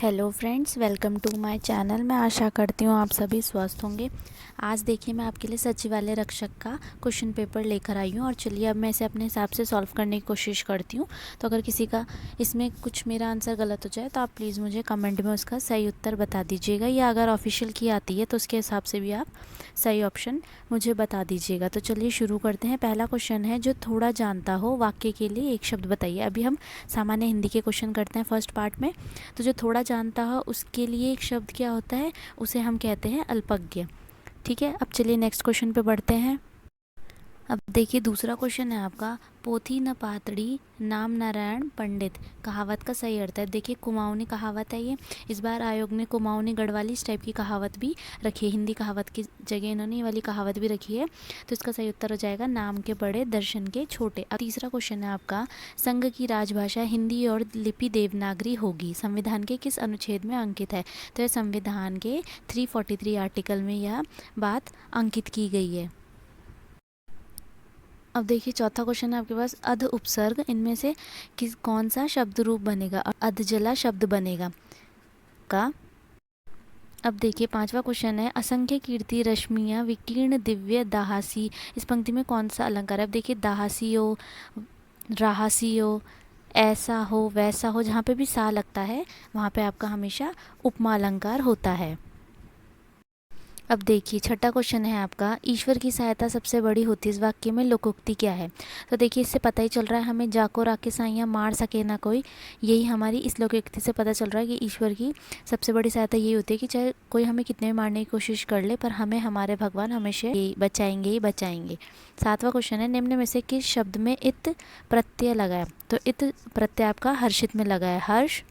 Hello friends, welcome to my channel. मैं आशा करती हूँ आप सभी स्वस्थ होंगे। आज देखिए मैं आपके लिए सचिवालय रक्षक का क्वेश्चन पेपर लेकर आई हूँ और चलिए अब मैं इसे अपने हिसाब से सॉल्व करने की कोशिश करती हूँ। तो अगर किसी का इसमें कुछ मेरा आंसर गलत हो जाए तो आप प्लीज़ मुझे कमेंट में उसका सही उत्तर बता दीजिएगा, या अगर ऑफिशियल की आती है तो उसके हिसाब से भी आप सही ऑप्शन मुझे बता दीजिएगा। तो चलिए शुरू करते हैं। पहला क्वेश्चन है, जो थोड़ा जानता हो वाक्य के लिए एक शब्द बताइए। अभी हम सामान्य हिंदी के क्वेश्चन करते हैं फर्स्ट पार्ट में। तो जो थोड़ा जानता हो उसके लिए एक शब्द क्या होता है, उसे हम कहते हैं अल्पज्ञ। ठीक है, अब चलिए नेक्स्ट क्वेश्चन पे बढ़ते हैं। अब देखिए दूसरा क्वेश्चन है आपका, पोथी न पातड़ी नाम नारायण पंडित कहावत का सही अर्थ है। देखिए कुमाऊनी कहावत है ये। इस बार आयोग ने कुमाऊनी गढ़वाली इस टाइप की कहावत भी रखी है, हिंदी कहावत की जगह इन्होंने ये वाली कहावत भी रखी है। तो इसका सही उत्तर हो जाएगा नाम के बड़े दर्शन के छोटे। अब तीसरा क्वेश्चन है आपका, संघ की राजभाषा हिंदी और लिपि देवनागरी होगी, संविधान के किस अनुच्छेद में अंकित है। तो यह संविधान के 343 आर्टिकल में यह बात अंकित की गई है। अब देखिए चौथा क्वेश्चन है आपके पास, अध उपसर्ग इनमें से कौन सा शब्द रूप बनेगा। अधजला शब्द बनेगा का। अब देखिए पांचवा क्वेश्चन है, असंख्य कीर्ति रश्मियाँ विकीर्ण दिव्य दाहासी, इस पंक्ति में कौन सा अलंकार है। अब देखिए दाहासी हो, राहासी हो, ऐसा हो, वैसा हो, जहाँ पे भी सा लगता है वहाँ पे आपका हमेशा उपमा अलंकार होता है। अब देखिए छठा क्वेश्चन है आपका, ईश्वर की सहायता सबसे बड़ी होती है, इस वाक्य में लोकोक्ति क्या है। तो देखिए इससे पता ही चल रहा है हमें, जाको राके साइयाँ मार सके ना कोई, यही हमारी इस लोकोक्ति से पता चल रहा है कि ईश्वर की सबसे बड़ी सहायता यही होती है कि चाहे कोई हमें कितने भी मारने की कोशिश कर ले पर हमें हमारे भगवान हमेशा ही बचाएंगे। सातवां क्वेश्चन है, निम्न में से किस शब्द में इत प्रत्यय लगाया। तो इत प्रत्यय आपका हर्षित में लगा है, हर्ष,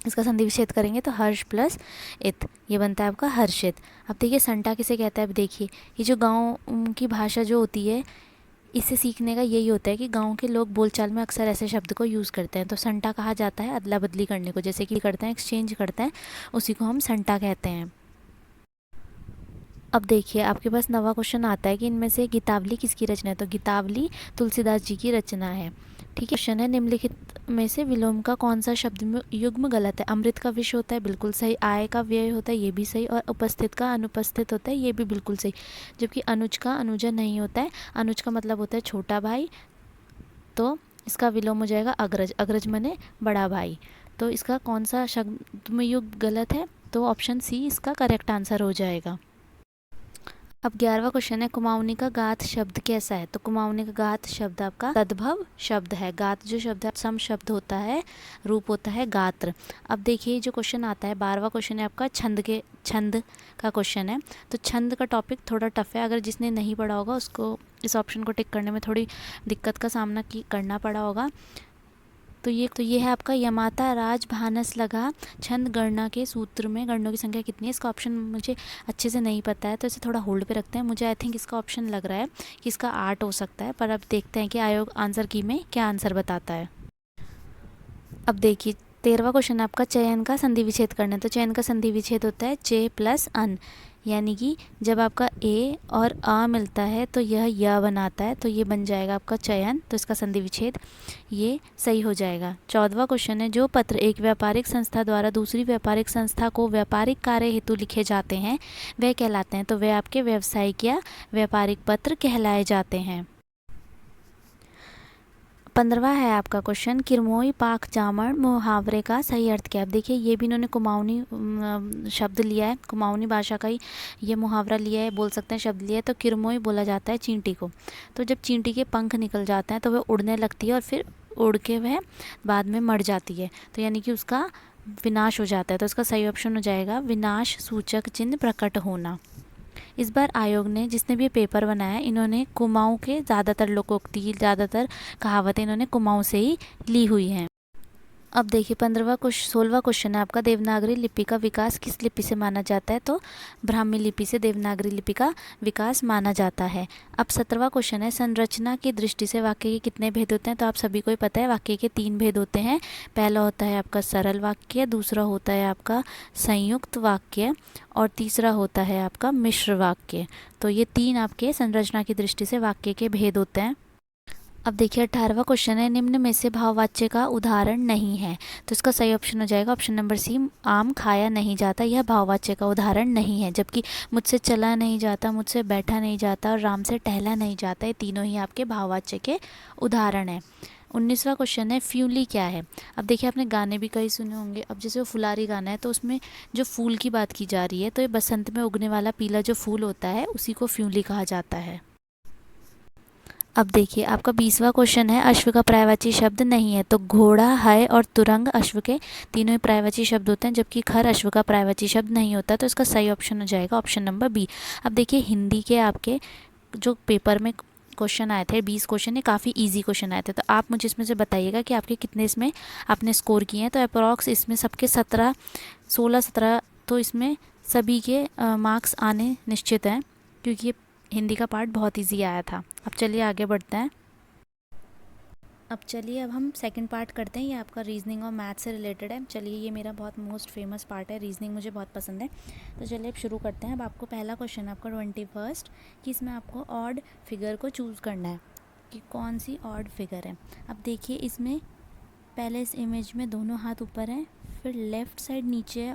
इसका संधि विच्छेद करेंगे तो हर्ष प्लस इत, ये बनता है आपका हर्षित। अब देखिए संटा किसे कहता है। अब देखिए ये जो गांव की भाषा जो होती है, इससे सीखने का यही होता है कि गांव के लोग बोलचाल में अक्सर ऐसे शब्द को यूज़ करते हैं। तो संटा कहा जाता है अदला बदली करने को, जैसे कि करते हैं एक्सचेंज करते हैं, उसी को हम संटा कहते हैं। अब देखिए आपके पास नवा क्वेश्चन आता है कि इनमें से गीतावली किसकी रचना है। तो गीतावली तुलसीदास जी की रचना है। ठीक है, क्वेश्चन है, निम्नलिखित में से विलोम का कौन सा शब्द में युग्म गलत है। अमृत का विष होता है, बिल्कुल सही। आय का व्यय होता है, ये भी सही। और उपस्थित का अनुपस्थित होता है, ये भी बिल्कुल सही। जबकि अनुज का अनुजा नहीं होता है, अनुज का मतलब होता है छोटा भाई, तो इसका विलोम हो जाएगा अग्रज, अग्रज मने बड़ा भाई। तो इसका कौन सा शब्द में युग गलत है, तो ऑप्शन सी इसका करेक्ट आंसर हो जाएगा। अब 11वां क्वेश्चन है, कुमाऊनी का गात शब्द कैसा है। तो कुमाऊनी का गात शब्द आपका तद्भव शब्द है। गात जो शब्द है सम शब्द होता है, रूप होता है गात्र। अब देखिए जो क्वेश्चन आता है 12वां क्वेश्चन है आपका, छंद का क्वेश्चन है। तो छंद का टॉपिक थोड़ा टफ है, अगर जिसने नहीं पढ़ा होगा उसको इस ऑप्शन को टिक करने में थोड़ी दिक्कत का सामना करना पड़ा होगा। तो ये है आपका, यमाता राज भानस लगा छंद गणना के सूत्र में गणनों की संख्या कितनी है। इसका ऑप्शन मुझे अच्छे से नहीं पता है, तो इसे थोड़ा होल्ड पे रखते हैं। मुझे आई थिंक इसका ऑप्शन लग रहा है कि इसका 8 हो सकता है, पर अब देखते हैं कि आयोग आंसर की में क्या आंसर बताता है। अब देखिए 13वां क्वेश्चन आपका, चयन का संधि विच्छेद करना है। तो चयन का संधि विच्छेद होता है चे प्लस अन, यानी कि जब आपका ए और अ मिलता है तो यह य बनाता है, तो ये बन जाएगा आपका चयन। तो इसका संधि विच्छेद ये सही हो जाएगा। 14वां क्वेश्चन है, जो पत्र एक व्यापारिक संस्था द्वारा दूसरी व्यापारिक संस्था को व्यापारिक कार्य हेतु लिखे जाते हैं वह कहलाते हैं। तो वे आपके व्यावसायिक या व्यापारिक पत्र कहलाए जाते हैं। 15वां है आपका क्वेश्चन, किरमोई पाक जामण मुहावरे का सही अर्थ क्या है। अब देखिए ये भी इन्होंने कुमाऊनी शब्द लिया है, कुमाऊनी भाषा का ही ये मुहावरा लिया है, बोल सकते हैं शब्द लिया है। तो किरमोई बोला जाता है चींटी को। तो जब चींटी के पंख निकल जाते हैं तो वह उड़ने लगती है और फिर उड़ के वह बाद में मर जाती है, तो यानी कि उसका विनाश हो जाता है। तो उसका सही ऑप्शन हो जाएगा विनाश सूचक चिन्ह प्रकट होना। इस बार आयोग ने जिसने भी पेपर बनाया इन्होंने कुमाऊं के ज़्यादातर लोकोक्ति, ज़्यादातर कहावतें इन्होंने कुमाऊं से ही ली हुई हैं। अब देखिए 16वां क्वेश्चन है आपका, देवनागरी लिपि का विकास किस लिपि से माना जाता है। तो ब्राह्मी लिपि से देवनागरी लिपि का विकास माना जाता है। अब 17वां क्वेश्चन है, संरचना की दृष्टि से वाक्य के कितने भेद होते हैं। तो आप सभी को ही पता है वाक्य के 3 भेद होते हैं। पहला होता है आपका सरल वाक्य, दूसरा होता है आपका संयुक्त वाक्य और तीसरा होता है आपका मिश्र वाक्य। तो ये 3 आपके संरचना की दृष्टि से वाक्य के भेद होते हैं। अब देखिए 18वां क्वेश्चन है, निम्न में से भाववाच्य का उदाहरण नहीं है। तो इसका सही ऑप्शन हो जाएगा ऑप्शन नंबर सी, आम खाया नहीं जाता। यह भाववाच्य का उदाहरण नहीं है। जबकि मुझसे चला नहीं जाता, मुझसे बैठा नहीं जाता और राम से टहला नहीं जाता, ये तीनों ही आपके भाववाच्य के उदाहरण हैं। 19वां क्वेश्चन है, फ्यूली क्या है। अब देखिए आपने गाने भी कई सुने होंगे। अब जैसे वो फुलारी गाना है तो उसमें जो फूल की बात की जा रही है, तो ये बसंत में उगने वाला पीला जो फूल होता है उसी को फ्यूली कहा जाता है। अब देखिए आपका 20वां क्वेश्चन है, अश्व का पर्यायवाची शब्द नहीं है। तो घोड़ा, है और तुरंग अश्व के तीनों ही पर्यायवाची शब्द होते हैं, जबकि खर अश्व का पर्यायवाची शब्द नहीं होता। तो इसका सही ऑप्शन हो जाएगा ऑप्शन नंबर बी। अब देखिए हिंदी के आपके जो पेपर में क्वेश्चन आए थे, 20 क्वेश्चन, ये काफ़ी इजी क्वेश्चन आए थे। तो आप मुझे इसमें से बताइएगा कि आपके कितने इसमें आपने स्कोर किए हैं। तो अप्रॉक्स इसमें सबके 16-17 तो इसमें सभी के मार्क्स आने निश्चित हैं, क्योंकि ये हिंदी का पार्ट बहुत इजी आया था। अब चलिए आगे बढ़ते हैं। अब हम सेकंड पार्ट करते हैं। ये आपका रीजनिंग और मैथ से रिलेटेड है। चलिए, ये मेरा बहुत मोस्ट फेमस पार्ट है, रीजनिंग मुझे बहुत पसंद है। तो चलिए अब शुरू करते हैं। अब आपको पहला क्वेश्चन है आपका 21st, कि इसमें आपको ऑड फिगर को चूज़ करना है कि कौन सी ऑड फिगर है। अब देखिए इसमें पहले इस इमेज में दोनों हाथ ऊपर हैं, फिर लेफ़्ट साइड नीचे है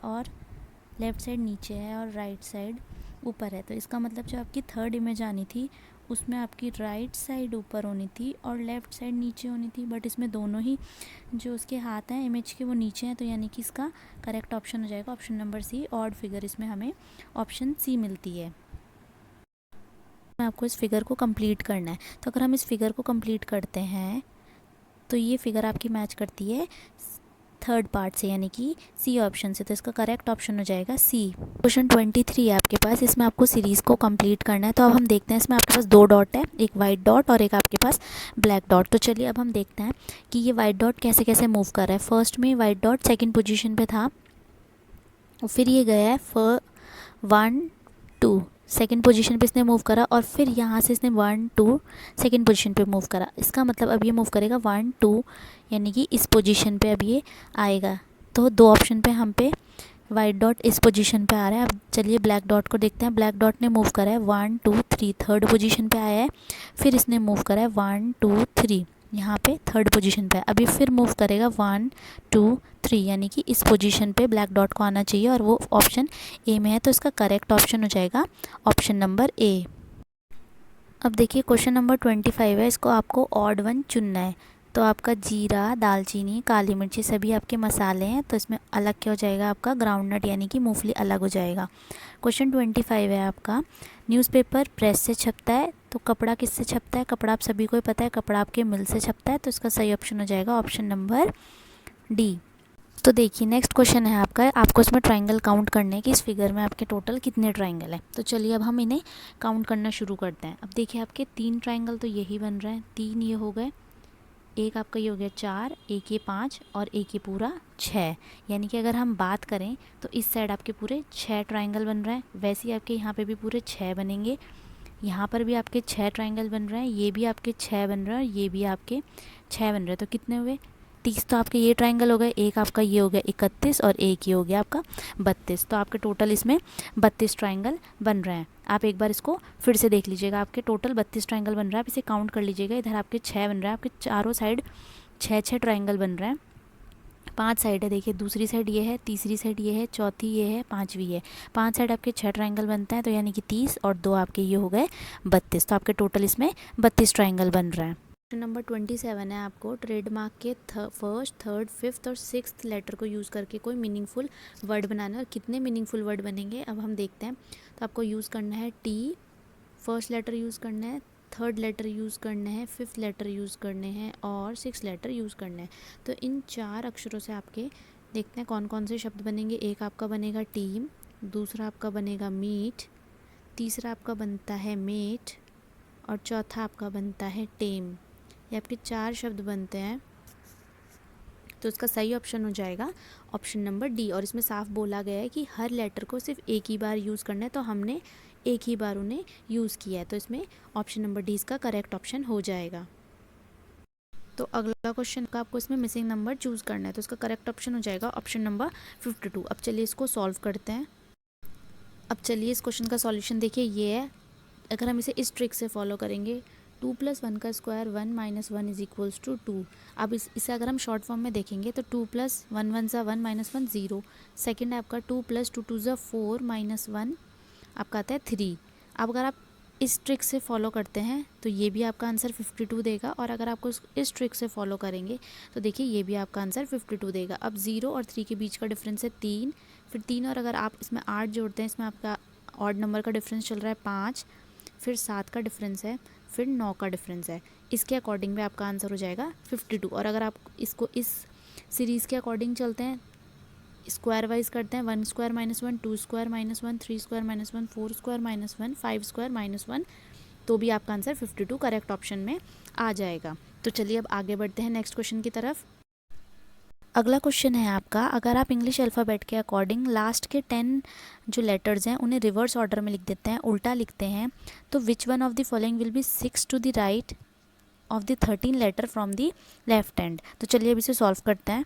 और राइट साइड ऊपर है। तो इसका मतलब जो आपकी थर्ड इमेज आनी थी उसमें आपकी राइट साइड ऊपर होनी थी और लेफ़्ट साइड नीचे होनी थी, बट इसमें दोनों ही जो उसके हाथ हैं इमेज के वो नीचे हैं। तो यानी कि इसका करेक्ट ऑप्शन हो जाएगा option number C, odd figure. इसमें हमें ऑप्शन सी मिलती है। आपको इस फिगर को कंप्लीट करना है। तो अगर हम इस फिगर को कंप्लीट करते हैं तो ये फिगर आपकी मैच करती है थर्ड पार्ट से, यानी कि सी ऑप्शन से। तो इसका करेक्ट ऑप्शन हो जाएगा सी। क्वेश्चन 23 है आपके पास, इसमें आपको सीरीज़ को कंप्लीट करना है। तो अब हम देखते हैं, इसमें आपके पास 2 डॉट है, एक वाइट डॉट और एक आपके पास ब्लैक डॉट। तो चलिए अब हम देखते हैं कि ये वाइट डॉट कैसे कैसे मूव कर रहा है। फर्स्ट में वाइट डॉट सेकेंड पोजिशन पे था, और फिर ये गया है 1 2 सेकेंड पोजीशन पे इसने मूव करा, और फिर यहाँ से इसने 1 2 सेकेंड पोजीशन पे मूव करा। इसका मतलब अब ये मूव करेगा 1 2, यानी कि इस पोजीशन पे अब ये आएगा। तो 2 ऑप्शन पे हम पे वाइट डॉट इस पोजीशन पे आ रहा है। अब चलिए ब्लैक डॉट को देखते हैं। ब्लैक डॉट ने मूव करा है 1 2 3, थर्ड पोजीशन पे आया है। फिर इसने मूव करा है 1 2 3, यहाँ पे थर्ड पोजीशन पे। अभी फिर मूव करेगा 1 2 3, यानी कि इस पोजीशन पे ब्लैक डॉट को आना चाहिए, और वो ऑप्शन ए में है। तो इसका करेक्ट ऑप्शन हो जाएगा ऑप्शन नंबर ए। अब देखिए क्वेश्चन नंबर 25 है, इसको आपको ऑड वन चुनना है। तो आपका जीरा, दालचीनी, काली मिर्ची सभी आपके मसाले हैं। तो इसमें अलग क्या हो जाएगा, आपका ग्राउंडनट यानी कि मूंगफली अलग हो जाएगा। क्वेश्चन 25 है आपका, न्यूज़पेपर प्रेस से छपता है, तो कपड़ा किससे छपता है। कपड़ा आप सभी को ही पता है, कपड़ा आपके मिल से छपता है। तो इसका सही ऑप्शन हो जाएगा ऑप्शन नंबर डी। तो देखिए नेक्स्ट क्वेश्चन है आपका, आपको इसमें ट्रायंगल काउंट करने हैं कि इस फिगर में आपके टोटल कितने ट्रायंगल हैं। तो चलिए अब हम इन्हें काउंट करना शुरू करते हैं। अब देखिए आपके 3 ट्रायंगल तो यही बन रहे हैं, 3 ये हो गए, एक आपका ये हो गया 4, एक ये 5 और एक ये पूरा 6। यानी कि अगर हम बात करें तो इस साइड आपके पूरे 6 ट्रायंगल बन रहे हैं। वैसे ही आपके यहाँ पे भी पूरे 6 बनेंगे, यहाँ पर भी आपके 6 ट्रायंगल बन रहे हैं, ये भी आपके 6 बन रहे हैं और ये भी आपके 6 बन रहे हैं। तो कितने हुए 30। तो आपके ये ट्रायंगल हो गए, एक आपका ये हो गया 31 और एक ये हो गया आपका 32। तो आपके टोटल इसमें 32 ट्रायंगल बन रहे हैं। आप एक बार इसको फिर से देख लीजिएगा, आपके टोटल 32 ट्रायंगल बन रहा है। आप इसे काउंट कर लीजिएगा, इधर आपके 6 बन रहा है, आपके चारों साइड 6 ट्रायंगल बन रहे हैं। 5 साइड है, देखिए दूसरी साइड ये है, तीसरी साइड ये है, चौथी ये है, पांचवी ये। 5 साइड आपके 6 ट्रायंगल बनता है, तो यानी कि 30 और 2 आपके ये हो गए 32। तो आपके टोटल इसमें 32 ट्रायंगल बन रहे हैं। क्वेश्चन नंबर 27 है, आपको ट्रेडमार्क के फर्स्ट, थर्ड, फिफ्थ और सिक्स्थ लेटर को यूज़ करके कोई मीनिंगफुल वर्ड बनाना है। और कितने मीनिंगफुल वर्ड बनेंगे अब हम देखते हैं। तो आपको यूज़ करना है टी, फर्स्ट लेटर यूज़ करना है, थर्ड लेटर यूज़ करना है, फिफ्थ लेटर यूज़ करने हैं और सिक्स लेटर यूज़ करना है। तो इन 4 अक्षरों से आपके देखते हैं कौन कौन से शब्द बनेंगे। एक आपका बनेगा टीम, दूसरा आपका बनेगा मीट, तीसरा आपका बनता है मेट और चौथा आपका बनता है टेम। ये आपके 4 शब्द बनते हैं। तो इसका सही ऑप्शन हो जाएगा ऑप्शन नंबर डी। और इसमें साफ बोला गया है कि हर लेटर को सिर्फ एक ही बार यूज़ करना है, तो हमने एक ही बार उन्हें यूज़ किया है। तो इसमें ऑप्शन नंबर डी इसका करेक्ट ऑप्शन हो जाएगा। तो अगला क्वेश्चन का आपको इसमें मिसिंग नंबर चूज़ करना है, तो इसका करेक्ट ऑप्शन हो जाएगा ऑप्शन नंबर 52। अब चलिए इसको सॉल्व करते हैं। अब चलिए इस क्वेश्चन का सॉल्यूशन देखिए, ये है। अगर हम इसे इस ट्रिक से फॉलो करेंगे 2 + 1 का स्क्वायर 1 - 1 = 2। अब इसे अगर हम शॉर्ट फॉर्म में देखेंगे तो 2 + 1 1 = 1 - 1 0। सेकेंड है आपका 2 + 2 2 = 4 - 1 आपका आता है 3। अब अगर आप इस ट्रिक से फॉलो करते हैं तो ये भी आपका आंसर 52 देगा, और अगर आपको इस ट्रिक से फॉलो करेंगे तो देखिए ये भी आपका आंसर 52 देगा। अब 0 और 3 के बीच का डिफरेंस है 3, फिर 3 और अगर आप इसमें 8 जोड़ते हैं, इसमें आपका ऑड नंबर का डिफरेंस चल रहा है 5, फिर 7 का डिफरेंस है, फिर 9 का डिफरेंस है। इसके अकॉर्डिंग भी आपका आंसर हो जाएगा 52। और अगर आप इसको इस सीरीज़ के अकॉर्डिंग चलते हैं, स्क्वायर वाइज करते हैं, 1 square - 1, 2 square - 1, 3 square - 1, 4 square - 1, 5 square - 1, तो भी आपका आंसर 52 करेक्ट ऑप्शन में आ जाएगा। तो चलिए अब आगे बढ़ते हैं नेक्स्ट क्वेश्चन की तरफ। अगला क्वेश्चन है आपका, अगर आप इंग्लिश अल्फ़ाबेट के अकॉर्डिंग लास्ट के 10 जो लेटर्स हैं उन्हें रिवर्स ऑर्डर में लिख देते हैं, उल्टा लिखते हैं, तो which one of the following will be 6 to the right of the 13 letter from the left hand. तो चलिए अब इसे सॉल्व करते हैं।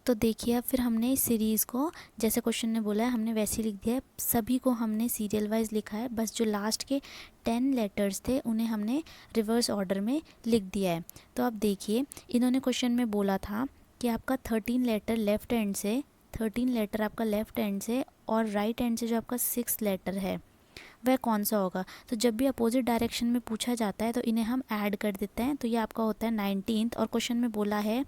तो देखिए अब फिर हमने इस सीरीज़ को जैसे क्वेश्चन ने बोला है हमने वैसे ही लिख दिया है, सभी को हमने सीरियल वाइज लिखा है, बस जो लास्ट के 10 लेटर्स थे उन्हें हमने रिवर्स ऑर्डर में लिख दिया है। तो अब देखिए इन्होंने क्वेश्चन में बोला था कि आपका 13 लेटर लेफ्ट हैंड से, 13 लेटर आपका लेफ्ट हैंड से और राइट हैंड से जो आपका 6 लेटर है वह कौन सा होगा। तो जब भी अपोजिट डायरेक्शन में पूछा जाता है तो इन्हें हम ऐड कर देते हैं, तो ये आपका होता है 19th। और क्वेश्चन में बोला है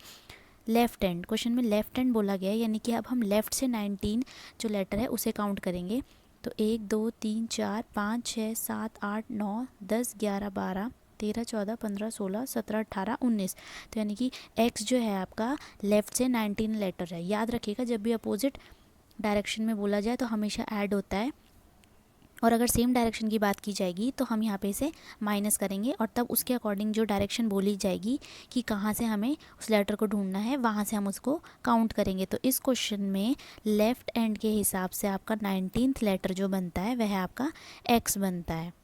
लेफ्ट हैंड, क्वेश्चन में लेफ्ट हैंड बोला गया है, यानी कि अब हम लेफ़्ट से 19 जो लेटर है उसे काउंट करेंगे। तो 1 2 3 4 5 6 7 8 9 10 11 12 13 14 15 16 17 18 19। तो यानी कि एक्स जो है आपका लेफ़्ट से 19 लेटर है। याद रखिएगा जब भी अपोजिट डायरेक्शन में बोला जाए तो हमेशा ऐड होता है, और अगर सेम डायरेक्शन की बात की जाएगी तो हम यहाँ पे इसे माइनस करेंगे, और तब उसके अकॉर्डिंग जो डायरेक्शन बोली जाएगी कि कहाँ से हमें उस लेटर को ढूंढना है वहाँ से हम उसको काउंट करेंगे। तो इस क्वेश्चन में लेफ़्ट एंड के हिसाब से आपका 19th लेटर जो बनता है वह आपका एक्स बनता है।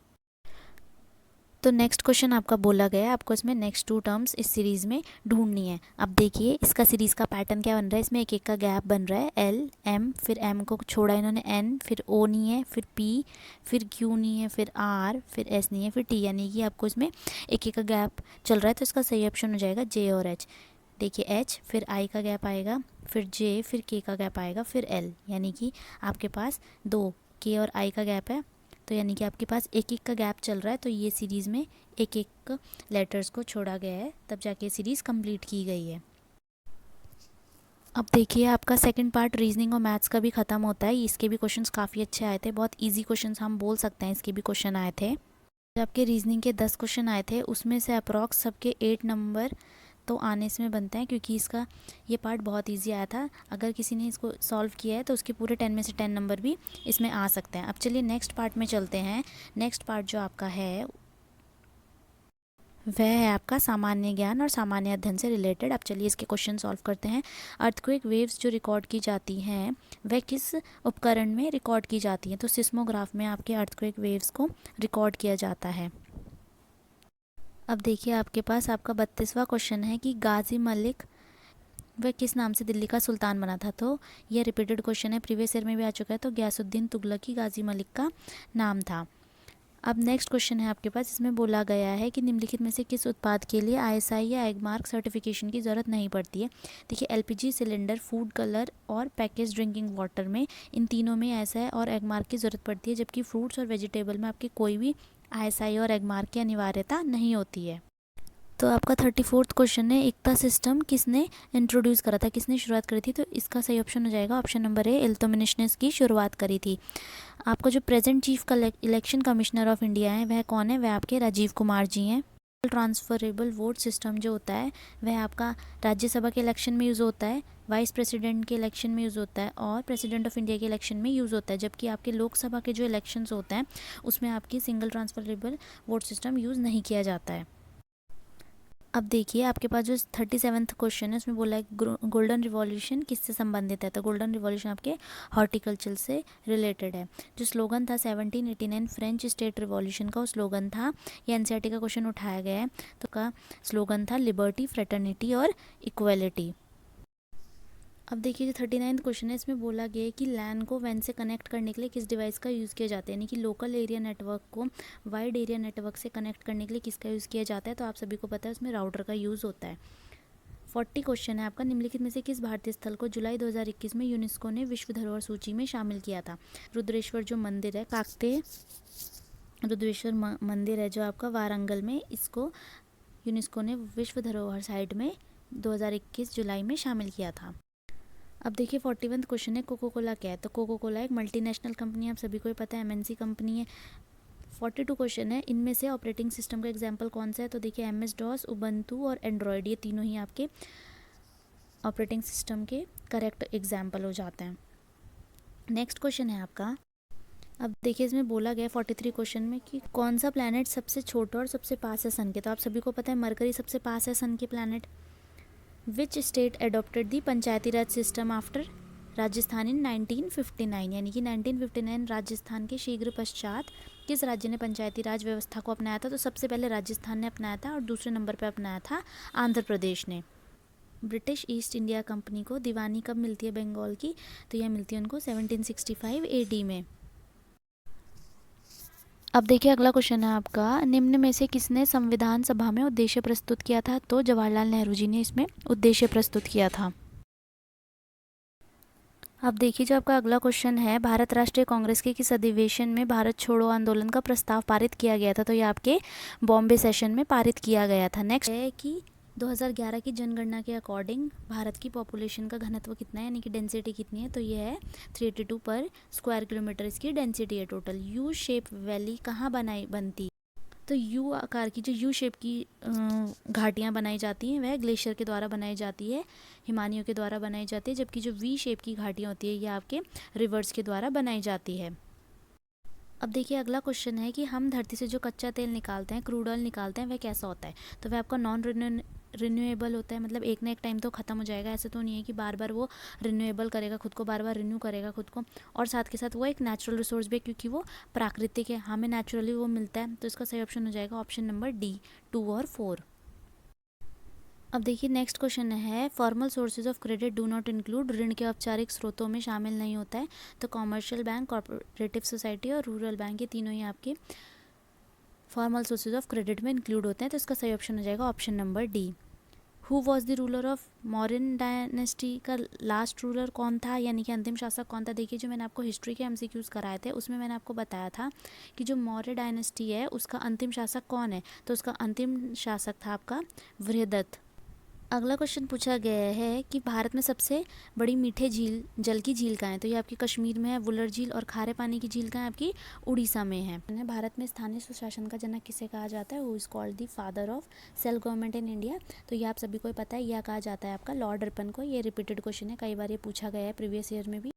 तो नेक्स्ट क्वेश्चन आपका बोला गया है आपको इसमें नेक्स्ट 2 टर्म्स इस सीरीज़ में ढूंढनी है। अब देखिए इसका सीरीज़ का पैटर्न क्या बन रहा है, इसमें एक एक का गैप बन रहा है, एल एम, फिर एम को छोड़ा इन्होंने एन, फिर ओ नहीं है, फिर पी, फिर क्यू नहीं है, फिर आर, फिर एस नहीं है, फिर टी, यानी कि आपको इसमें एक एक का गैप चल रहा है। तो इसका सही ऑप्शन हो जाएगा जे और एच। देखिए एच, फिर आई का गैप आएगा, फिर जे, फिर के का गैप आएगा, फिर एल, यानी कि आपके पास 2 के और आई का गैप है, तो यानी कि आपके पास एक एक का गैप चल रहा है। तो ये सीरीज़ में एक एक लेटर्स को छोड़ा गया है, तब जाके सीरीज़ कंप्लीट की गई है। अब देखिए आपका सेकंड पार्ट रीजनिंग और मैथ्स का भी ख़त्म होता है। इसके भी क्वेश्चंस काफ़ी अच्छे आए थे, बहुत इजी क्वेश्चंस हम बोल सकते हैं, इसके भी क्वेश्चन आए थे। आपके रीजनिंग के 10 क्वेश्चन आए थे, उसमें से अप्रॉक्स सबके 8 नंबर तो आने इसमें बनते हैं, क्योंकि इसका ये पार्ट बहुत इजी आया था। अगर किसी ने इसको सॉल्व किया है तो उसके पूरे 10 में से 10 नंबर भी इसमें आ सकते हैं। अब चलिए नेक्स्ट पार्ट में चलते हैं। नेक्स्ट पार्ट जो आपका है वह है आपका सामान्य ज्ञान और सामान्य अध्ययन से रिलेटेड। अब चलिए इसके क्वेश्चन सॉल्व करते हैं। अर्थक्वेक वेव्स जो रिकॉर्ड की जाती हैं वह किस उपकरण में रिकॉर्ड की जाती हैं। तो सिस्मोग्राफ में आपके अर्थक्वेक वेव्स को रिकॉर्ड किया जाता है। अब देखिए आपके पास आपका 32वां क्वेश्चन है कि गाजी मलिक वह किस नाम से दिल्ली का सुल्तान बना था। तो यह रिपीटेड क्वेश्चन है, प्रीवियस ईयर में भी आ चुका है। तो गयासुद्दीन तुगलकी गाजी मलिक का नाम था। अब नेक्स्ट क्वेश्चन है आपके पास, इसमें बोला गया है कि निम्नलिखित में से किस उत्पाद के लिए आईएसआई या एगमार्क सर्टिफिकेशन की ज़रूरत नहीं पड़ती है। देखिए एलपीजी सिलेंडर, फूड कलर और पैकेज ड्रिंकिंग वाटर में, इन तीनों में आईएसआई और एगमार्क की ज़रूरत पड़ती है, जबकि फ्रूट्स और वेजिटेबल में आपकी कोई भी आईएसआई और एगमार्क की अनिवार्यता नहीं होती है। तो आपका 34th क्वेश्चन है, एकता सिस्टम किसने इंट्रोड्यूस करा था, किसने शुरुआत करी थी। तो इसका सही ऑप्शन हो जाएगा ऑप्शन नंबर ए, इल्तुतमिश ने इसकी शुरुआत करी थी। आपका जो present chief election commissioner of India है वह कौन है, वह आपके राजीव कुमार जी हैं। ट्रांसफरेबल वोट सिस्टम जो होता है वह आपका राज्यसभा के इलेक्शन में यूज़ होता है, वाइस प्रेसिडेंट के इलेक्शन में यूज़ होता है और प्रेसिडेंट ऑफ इंडिया के इलेक्शन में यूज़ होता है, जबकि आपके लोकसभा के जो इलेक्शंस होते हैं उसमें आपकी single transferable vote system use नहीं किया जाता है। अब देखिए आपके पास जो 37th क्वेश्चन है उसमें बोला है गोल्डन रिवॉल्यूशन किससे संबंधित है। तो गोल्डन रिवॉल्यूशन आपके हॉर्टिकल्चर से रिलेटेड है। जो स्लोगन था 1789 फ्रेंच स्टेट रिवॉल्यूशन का, वो स्लोगन था, ये एनसीईआरटी का क्वेश्चन उठाया गया है। तो का स्लोगन था लिबर्टी, फ्रेटर्निटी और इक्वलिटी। अब देखिए जो 39 क्वेश्चन है, इसमें बोला गया है कि लैन को वैन से कनेक्ट करने के लिए किस डिवाइस का यूज़ किया जाता है, यानी कि लोकल एरिया नेटवर्क को वाइड एरिया नेटवर्क से कनेक्ट करने के लिए किसका यूज़ किया जाता है। तो आप सभी को पता है उसमें राउटर का यूज़ होता है। 40 क्वेश्चन है आपका, निम्नलिखित में से किस भारतीय स्थल को जुलाई 2021 में यूनेस्को ने विश्व धरोहर सूची में शामिल किया था। रुद्रेश्वर जो मंदिर है, काकते रुद्रेश्वर मंदिर है जो आपका वारंगल में, इसको यूनेस्को ने विश्व धरोहर साइट में 2021 जुलाई में शामिल किया था। अब देखिए 41 क्वेश्चन है, कोको कोला क्या है। तो कोको कोला एक मल्टीनेशनल कंपनी है, आप सभी को ही पता है, एमएनसी कंपनी है। 42 क्वेश्चन है, इनमें से ऑपरेटिंग सिस्टम का एग्जांपल कौन सा है। तो देखिए एमएस डॉस, उबंटू और एंड्रॉयड, ये तीनों ही आपके ऑपरेटिंग सिस्टम के करेक्ट एग्जाम्पल हो जाते हैं। नेक्स्ट क्वेश्चन है आपका, अब देखिए इसमें बोला गया 43 क्वेश्चन में कि कौन सा प्लैनेट सबसे छोटा और सबसे पास है सन के। तो आप सभी को पता है मरकरी सबसे पास है सन के planet. Which state adopted the Panchayati Raj system after Rajasthan in 1959, यानी कि 1959 राजस्थान के शीघ्र पश्चात किस राज्य ने पंचायती राज व्यवस्था को अपनाया था। तो सबसे पहले राजस्थान ने अपनाया था और दूसरे नंबर पर अपनाया था आंध्र प्रदेश ने। ब्रिटिश ईस्ट इंडिया कंपनी को दीवानी कब मिलती है बंगाल की। तो यह मिलती है उनको 1765 AD में। अब देखिए अगला क्वेश्चन है आपका, निम्न में से किसने संविधान सभा में उद्देश्य प्रस्तुत किया था। तो जवाहरलाल नेहरू जी ने इसमें उद्देश्य प्रस्तुत किया था। अब देखिए जो आपका अगला क्वेश्चन है, भारत राष्ट्रीय कांग्रेस के किस अधिवेशन में भारत छोड़ो आंदोलन का प्रस्ताव पारित किया गया था। तो ये आपके बॉम्बे सेशन में पारित किया गया था। नेक्स्ट है कि 2011 की जनगणना के अकॉर्डिंग भारत की पॉपुलेशन का घनत्व कितना है, यानी कि डेंसिटी कितनी है। तो ये है 382 पर स्क्वायर किलोमीटर इसकी डेंसिटी है टोटल। यू शेप वैली कहाँ बनती। तो यू आकार की जो यू शेप की घाटियाँ बनाई जाती हैं वह ग्लेशियर के द्वारा बनाई जाती है, हिमानियों के द्वारा बनाई जाती है, जबकि जो वी शेप की घाटियाँ होती है ये आपके रिवर्स के द्वारा बनाई जाती है। अब देखिए अगला क्वेश्चन है कि हम धरती से जो कच्चा तेल निकालते हैं, क्रूड ऑयल निकालते हैं, वह कैसा होता है। तो वह आपका नॉन रिन्यूएबल होता है, मतलब एक ना एक टाइम तो ख़त्म हो जाएगा। ऐसे तो नहीं है कि बार बार वो रिन्यूएबल करेगा खुद को, बार बार रिन्यू करेगा खुद को। और साथ के साथ वो एक नेचुरल रिसोर्स भी है, क्योंकि वो प्राकृतिक है, हमें नेचुरली वो मिलता है। तो इसका सही ऑप्शन हो जाएगा ऑप्शन नंबर डी, 2 और 4। अब देखिए नेक्स्ट क्वेश्चन है, formal sources of credit do not include, ऋण के औपचारिक स्रोतों में शामिल नहीं होता है। तो कॉमर्शियल बैंक, कॉर्पोरेटिव सोसाइटी और रूरल बैंक, ये तीनों ही आपके फॉर्मल सोर्सेज ऑफ क्रेडिट में इंक्लूड होते हैं। तो इसका सही ऑप्शन हो जाएगा option number D. Who was the ruler of Mauryan dynasty, का लास्ट रूलर कौन था, यानी कि अंतिम शासक कौन था। देखिए जो मैंने आपको हिस्ट्री के MCQs कराए थे उसमें मैंने आपको बताया था कि जो मौर्य डायनेस्टी है उसका अंतिम शासक कौन है। तो उसका अंतिम शासक था आपका वृहदत्त। अगला क्वेश्चन पूछा गया है कि भारत में सबसे बड़ी मीठे झील जल की झील कहाँ है। तो ये आपकी कश्मीर में है वुलर झील, और खारे पानी की झील कहाँ है, आपकी उड़ीसा में है। भारत में स्थानीय सुशासन का जनक किसे कहा जाता है, who is called the father of self government in India. तो ये आप सभी को पता है, यह कहा जाता है आपका लॉर्ड अर्पण को। ये रिपीटेड क्वेश्चन है, कई बार ये पूछा गया है प्रीवियस ईयर में भी।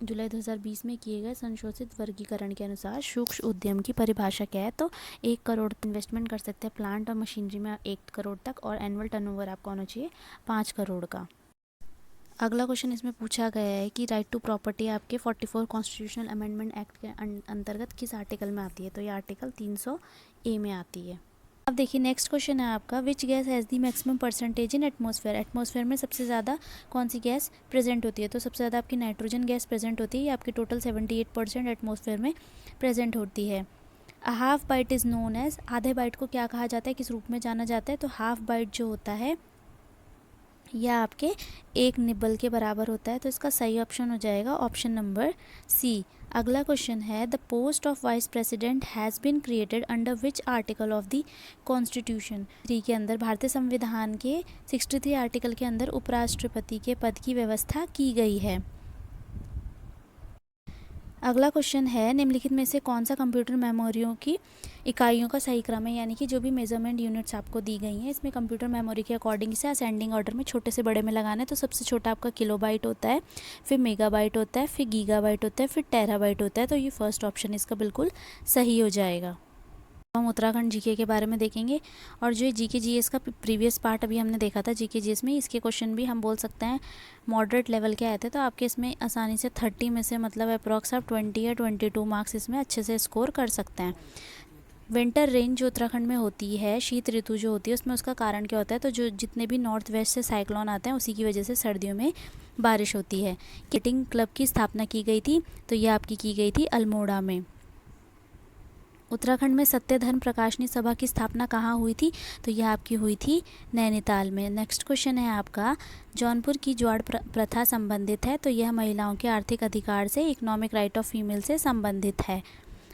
जुलाई 2020 में किए गए संशोधित वर्गीकरण के अनुसार सूक्ष्म उद्यम की परिभाषा क्या है। तो 1 करोड़ इन्वेस्टमेंट कर सकते हैं प्लांट और मशीनरी में 1 करोड़ तक, और एनुअल टर्नओवर आपका होना चाहिए 5 करोड़ का। अगला क्वेश्चन इसमें पूछा गया है कि राइट टू प्रॉपर्टी आपके 44 कॉन्स्टिट्यूशनल अमेंडमेंट एक्ट के अंतर्गत किस आर्टिकल में आती है। तो ये आर्टिकल 300A में आती है। अब देखिए नेक्स्ट क्वेश्चन है आपका, which gas has the maximum percentage in atmosphere. Atmosphere में सबसे ज़्यादा कौन सी गैस प्रेजेंट होती है। तो सबसे ज़्यादा आपकी नाइट्रोजन गैस प्रेजेंट होती है, ये आपकी टोटल 78% एटमॉस्फेयर में प्रेजेंट होती है। A half byte is known as, आधे बाइट को क्या कहा जाता है, किस रूप में जाना जाता है। तो हाफ बाइट जो होता है यह आपके 1 निबल के बराबर होता है। तो इसका सही ऑप्शन हो जाएगा ऑप्शन नंबर सी। अगला क्वेश्चन है, the post of vice president has been created under which article of the constitution. 3 के अंदर, भारतीय संविधान के 63 आर्टिकल के अंदर उपराष्ट्रपति के पद की व्यवस्था की गई है। अगला क्वेश्चन है, निम्नलिखित में से कौन सा कंप्यूटर मेमोरियों की इकाइयों का सही क्रम है, यानी कि जो भी मेजरमेंट यूनिट्स आपको दी गई हैं इसमें कंप्यूटर मेमोरी के अकॉर्डिंग से असेंडिंग ऑर्डर में छोटे से बड़े में लगाना है। तो सबसे छोटा आपका किलोबाइट होता है, फिर मेगाबाइट होता है, फिर गीगाबाइट होता है, फिर टेराबाइट होता है। तो ये फर्स्ट ऑप्शन इसका बिल्कुल सही हो जाएगा। हम उत्तराखंड जीके के बारे में देखेंगे, और जो जीके जीएस का प्रीवियस पार्ट अभी हमने देखा था जीके जीएस में, इसके क्वेश्चन भी हम बोल सकते हैं मॉडरेट लेवल के आए थे। तो आपके इसमें आसानी से 30 में से मतलब अप्रॉक्स आप 20 या 22 मार्क्स इसमें अच्छे से स्कोर कर सकते हैं। विंटर रेन जो उत्तराखंड में होती है, शीत ऋतु जो होती है, उसमें उसका कारण क्या होता है? तो जो जितने भी नॉर्थ वेस्ट से साइक्लोन आते हैं उसी की वजह से सर्दियों में बारिश होती है। स्केटिंग क्लब की स्थापना की गई थी, तो ये आपकी की गई थी अल्मोड़ा में। उत्तराखंड में सत्य धर्म प्रकाशनी सभा की स्थापना कहाँ हुई थी? तो यह आपकी हुई थी नैनीताल में। नेक्स्ट क्वेश्चन है आपका, जौनपुर की ज्वाड़ प्रथा संबंधित है, तो यह महिलाओं के आर्थिक अधिकार से, इकोनॉमिक राइट ऑफ फीमेल से संबंधित है।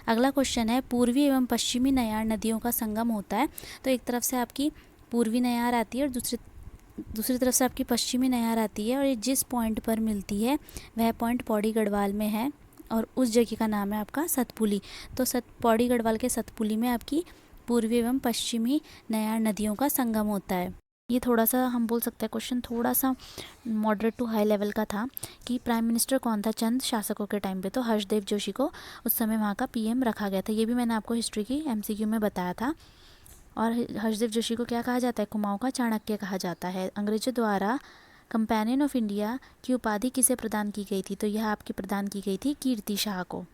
अगला क्वेश्चन है, पूर्वी एवं पश्चिमी नयार नदियों का संगम होता है, तो एक तरफ से आपकी पूर्वी नयार आती है और दूसरी तरफ से आपकी पश्चिमी नयार आती है, और ये जिस पॉइंट पर मिलती है वह पॉइंट पौड़ी गढ़वाल में है, और उस जगह का नाम है आपका सतपुली। तो पौड़ी गढ़वाल के सतपुली में आपकी पूर्वी एवं पश्चिमी नयार नदियों का संगम होता है। ये थोड़ा सा हम बोल सकते हैं क्वेश्चन थोड़ा सा मॉडरेट टू हाई लेवल का था कि प्राइम मिनिस्टर कौन था चंद शासकों के टाइम पे? तो हर्षदेव जोशी को उस समय वहाँ का पीएम रखा गया था। ये भी मैंने आपको हिस्ट्री की एमसीक्यू में बताया था। और हर्षदेव जोशी को क्या कहा जाता है? कुमाऊँ का चाणक्य कहा जाता है। अंग्रेजों द्वारा कंपेनियन ऑफ इंडिया की उपाधि किसे प्रदान की गई थी? तो यह आपकी प्रदान की गई थी कीर्ति शाह को।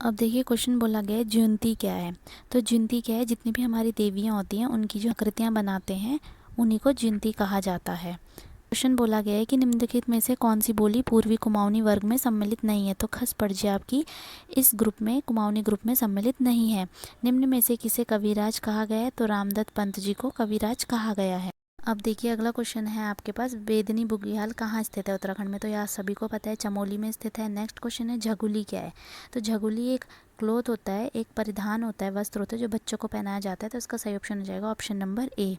अब देखिए क्वेश्चन बोला गया है जयंती क्या है? तो जयंती क्या है? जितनी भी हमारी देवियाँ होती हैं उनकी जो आकृतियाँ बनाते हैं उन्हीं को जयंती कहा जाता है। क्वेश्चन बोला गया है कि निम्नलिखित में से कौन सी बोली पूर्वी कुमाऊनी वर्ग में सम्मिलित नहीं है? तो खस पड़जी आपकी इस ग्रुप में, कुमाऊनी ग्रुप में सम्मिलित नहीं है। निम्न में से किसे कविराज कहा गया है? तो रामदत्त पंत जी को कविराज कहा गया है। अब देखिए अगला क्वेश्चन है आपके पास, बेदनी बुग्याल कहाँ स्थित है उत्तराखंड में? तो यह सभी को पता है, चमोली में स्थित है। नेक्स्ट क्वेश्चन है झगुली क्या है? तो झगुली एक क्लोथ होता है, एक परिधान होता है, वस्त्र होता है जो बच्चों को पहनाया जाता है, तो इसका सही ऑप्शन हो जाएगा option number A.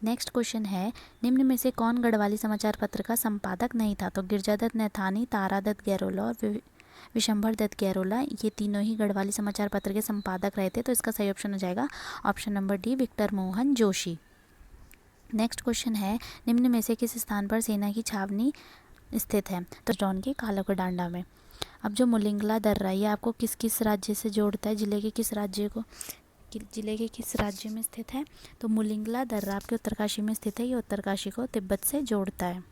Next question है, निम्न में से कौन गढ़वाली समाचार पत्र का संपादक नहीं था? तो गिरजादत्त नैथानी, तारादत्त गैरोला और विशंभर दत्त गैरोला, ये तीनों ही गढ़वाली समाचार पत्र के संपादक रहे थे, तो इसका सही ऑप्शन हो जाएगा option number D, Victor Mohan Joshi. Next question है, निम्न में से किस स्थान पर सेना की छावनी स्थित है? तो डॉन के कालाकोडांडा में। अब जो मुलिंगला दर्रा, ये आपको किस किस राज्य से जोड़ता है? जिले के किस राज्य में स्थित है? तो मुलिंगला दर्रा आपके उत्तरकाशी में स्थित है। ये उत्तरकाशी को तिब्बत से जोड़ता है।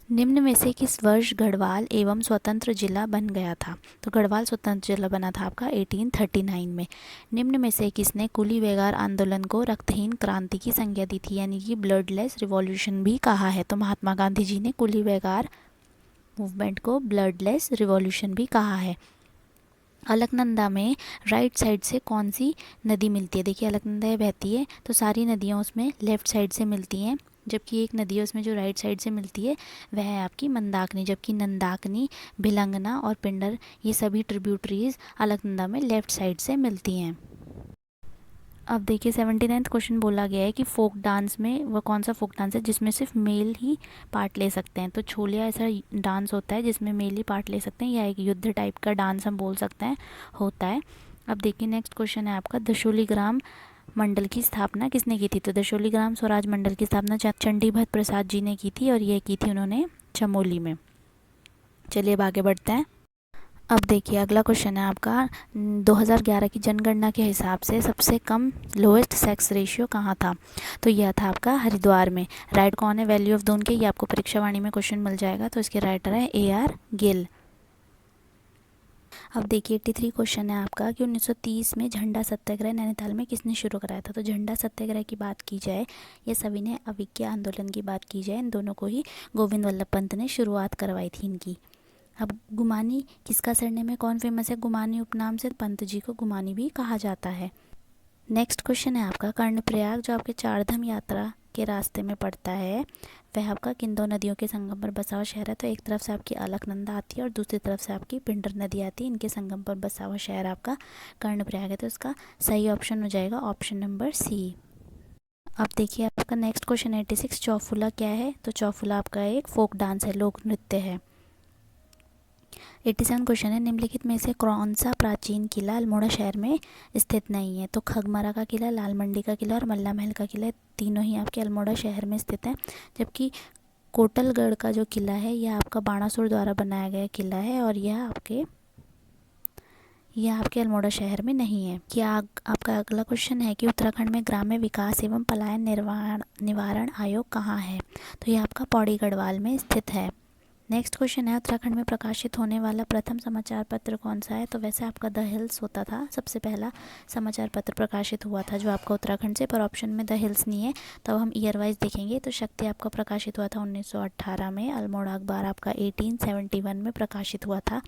निम्न में से किस वर्ष गढ़वाल एवं स्वतंत्र जिला बन गया था? तो गढ़वाल स्वतंत्र जिला बना था आपका 1839 में। निम्न में से किसने कुली बेगार आंदोलन को रक्तहीन क्रांति की संज्ञा दी थी, यानी कि ब्लडलेस रिवॉल्यूशन भी कहा है? तो महात्मा गांधी जी ने कुली बेगार मूवमेंट को ब्लडलेस रिवॉल्यूशन भी कहा है। अलकनंदा में राइट साइड से कौन सी नदी मिलती है? देखिए अलकनंदा बहती है, तो सारी नदियाँ उसमें लेफ्ट साइड से मिलती हैं, जबकि एक नदी है उसमें जो राइट साइड से मिलती है वह है आपकी मंदाकिनी, जबकि नंदाकिनी, भिलंगना और पिंडर ये सभी ट्रिब्यूटरीज अलकनंदा में लेफ्ट साइड से मिलती हैं। अब देखिए 79वां क्वेश्चन बोला गया है कि फोक डांस में वह कौन सा फोक डांस है जिसमें सिर्फ मेल ही पार्ट ले सकते हैं? तो छोलिया ऐसा डांस होता है जिसमें मेल ही पार्ट ले सकते हैं, या एक युद्ध टाइप का डांस हम बोल सकते हैं होता है। अब देखिए नेक्स्ट क्वेश्चन है आपका, दशोली ग्राम मंडल की स्थापना किसने की थी? तो दशोली ग्राम स्वराज मंडल की स्थापना चंडी भट्ट प्रसाद जी ने की थी, और यह की थी उन्होंने चमोली में। चलिए अब आगे बढ़ते हैं। अब देखिए अगला क्वेश्चन है आपका, 2011 की जनगणना के हिसाब से सबसे कम लोएस्ट सेक्स रेशियो कहाँ था? तो यह था आपका हरिद्वार में। राइट कौन है वैल्यू ऑफ दून के? ये आपको परीक्षावाणी में क्वेश्चन मिल जाएगा, तो इसके राइटर है AR गिल। अब देखिए 83 क्वेश्चन है आपका कि 1930 में झंडा सत्याग्रह नैनीताल में किसने शुरू कराया था? तो झंडा सत्याग्रह की बात की जाए या सभी ने अविज्ञा आंदोलन की बात की जाए, इन दोनों को ही गोविंद वल्लभ पंत ने शुरुआत करवाई थी इनकी। अब गुमानी किसका सरनेम है, कौन फेमस है गुमानी उपनाम से? पंत जी को गुमानी भी कहा जाता है। नेक्स्ट क्वेश्चन है आपका, कर्णप्रयाग जो आपके चारधाम यात्रा के रास्ते में पड़ता है वह आपका किन दो नदियों के संगम पर बसा हुआ शहर है? तो एक तरफ से आपकी अलकनंदा आती है और दूसरी तरफ से आपकी पिंडर नदी आती है, इनके संगम पर बसा हुआ शहर आपका कर्णप्रयाग है, तो इसका सही ऑप्शन हो जाएगा ऑप्शन नंबर सी। अब देखिए आपका नेक्स्ट क्वेश्चन 86, चौफुला क्या है? तो चौफुला आपका एक फोक डांस है, लोक नृत्य है। 87 क्वेश्चन है, निम्नलिखित में से कौन सा प्राचीन किला अल्मोड़ा शहर में स्थित नहीं है? तो खगमरा का किला, लाल मंडी का किला और मल्ला महल का किला, तीनों ही आपके अल्मोड़ा शहर में स्थित है, जबकि कोटलगढ़ का जो किला है यह आपका बाणासुर द्वारा बनाया गया किला है, और यह आपके अल्मोड़ा शहर में नहीं है। क्या आपका अगला क्वेश्चन है कि उत्तराखंड में ग्राम्य विकास एवं पलायन निवारण आयोग कहाँ है? तो यह आपका पौड़ी गढ़वाल में स्थित है। नेक्स्ट क्वेश्चन है, उत्तराखंड में प्रकाशित होने वाला प्रथम समाचार पत्र कौन सा है? तो वैसे आपका द हिल्स होता था, सबसे पहला समाचार पत्र प्रकाशित हुआ था जो आपका उत्तराखंड से, पर ऑप्शन में द हिल्स नहीं है। तो अब हम ईयर वाइज देखेंगे। तो शक्ति आपका प्रकाशित हुआ था 1918 में, अल्मोड़ा अखबार आपका 1871 में प्रकाशित हुआ था,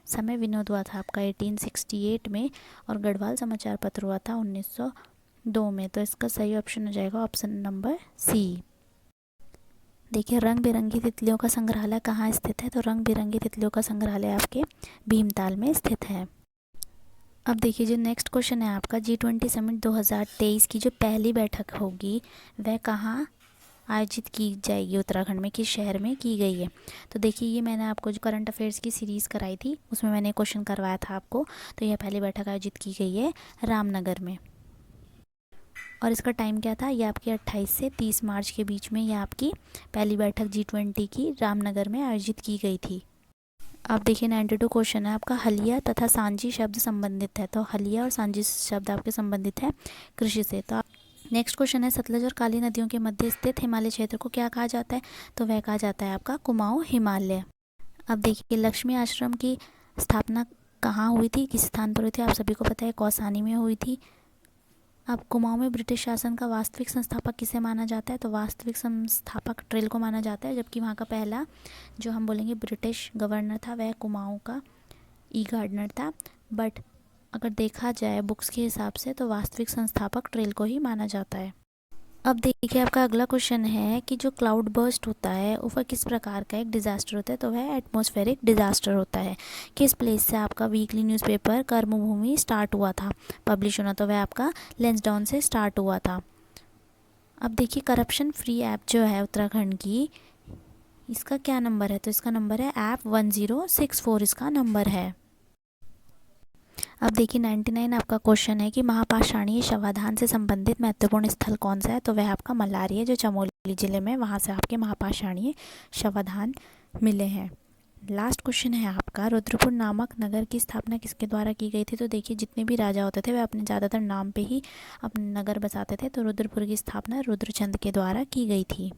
समय विनोद हुआ था आपका 1868 में, और गढ़वाल समाचार पत्र हुआ था 1902 में। तो इसका सही ऑप्शन हो जाएगा ऑप्शन नंबर सी। देखिए, रंग बिरंगी तितलियों का संग्रहालय कहाँ स्थित है? तो रंग बिरंगी तितलियों का संग्रहालय आपके भीमताल में स्थित है। अब देखिए, जो नेक्स्ट क्वेश्चन है आपका, G20 समिट 2023 की जो पहली बैठक होगी वह कहाँ आयोजित की जाएगी? उत्तराखंड में किस शहर में की गई है? तो देखिए, ये मैंने आपको जो करंट अफेयर्स की सीरीज़ कराई थी उसमें मैंने क्वेश्चन करवाया था आपको। तो यह पहली बैठक आयोजित की गई है रामनगर में, और इसका टाइम क्या था? ये आपकी 28 से 30 मार्च के बीच में यह आपकी पहली बैठक G20 की रामनगर में आयोजित की गई थी। अब देखिए, 92 क्वेश्चन है आपका, हलिया तथा सांझी शब्द संबंधित है। तो हलिया और सांझी शब्द आपके संबंधित है कृषि से। तो नेक्स्ट क्वेश्चन है, सतलज और काली नदियों के मध्य स्थित हिमालय क्षेत्र को क्या कहा जाता है? तो वह कहा जाता है आपका कुमाऊं हिमालय। अब देखिए, लक्ष्मी आश्रम की स्थापना कहाँ हुई थी, किस स्थान पर हुई थी? आप सभी को पता है, कौसानी में हुई थी। अब कुमाऊं में ब्रिटिश शासन का वास्तविक संस्थापक किसे माना जाता है? तो वास्तविक संस्थापक ट्रिल को माना जाता है, जबकि वहाँ का पहला जो हम बोलेंगे ब्रिटिश गवर्नर था वह कुमाऊं का ई गार्डनर था। बट अगर देखा जाए बुक्स के हिसाब से तो वास्तविक संस्थापक ट्रिल को ही माना जाता है। अब देखिए, आपका अगला क्वेश्चन है कि जो क्लाउड बर्स्ट होता है वह किस प्रकार का एक डिज़ास्टर होता है? तो वह एटमॉस्फेरिक डिज़ास्टर होता है। किस प्लेस से आपका वीकली न्यूज़पेपर कर्मभूमि स्टार्ट हुआ था, पब्लिश होना? तो वह आपका लैंसडाउन से स्टार्ट हुआ था। अब देखिए, करप्शन फ्री ऐप जो है उत्तराखंड की, इसका क्या नंबर है? तो इसका नंबर है ऐप 1064, इसका नंबर है। अब देखिए, 99 आपका क्वेश्चन है कि महापाषाणीय शवाधान से संबंधित महत्वपूर्ण स्थल कौन सा है? तो वह आपका मलारी है, जो चमोली जिले में, वहाँ से आपके महापाषाणीय शवाधान मिले हैं। लास्ट क्वेश्चन है आपका, रुद्रपुर नामक नगर की स्थापना किसके द्वारा की गई थी? तो देखिए, जितने भी राजा होते थे वे अपने ज़्यादातर नाम पे ही अपने नगर बसाते थे। तो रुद्रपुर की स्थापना रुद्रचंद के द्वारा की गई थी।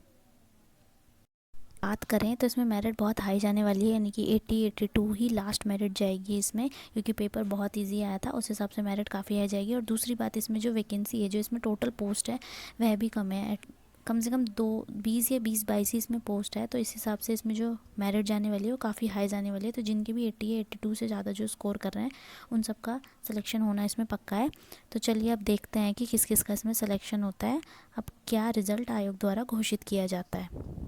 बात करें तो इसमें मेरिट बहुत हाई जाने वाली है, यानी कि 82 ही लास्ट मेरिट जाएगी इसमें, क्योंकि पेपर बहुत इजी आया था, उस हिसाब से मेरिट काफ़ी हाई जाएगी। और दूसरी बात, इसमें जो वैकेंसी है, जो इसमें टोटल पोस्ट है वह भी कम है, कम से कम 20 या 22 ही इसमें पोस्ट है। तो इस हिसाब से इसमें जो मेरिट जाने वाली है वो काफ़ी हाई जाने वाली है। तो जिनके भी 80 या 82 से ज़्यादा जो स्कोर कर रहे हैं उन सबका सिलेक्शन होना इसमें पक्का है। तो चलिए अब देखते हैं कि किस किस का इसमें सिलेक्शन होता है, अब क्या रिज़ल्ट आयोग द्वारा घोषित किया जाता है।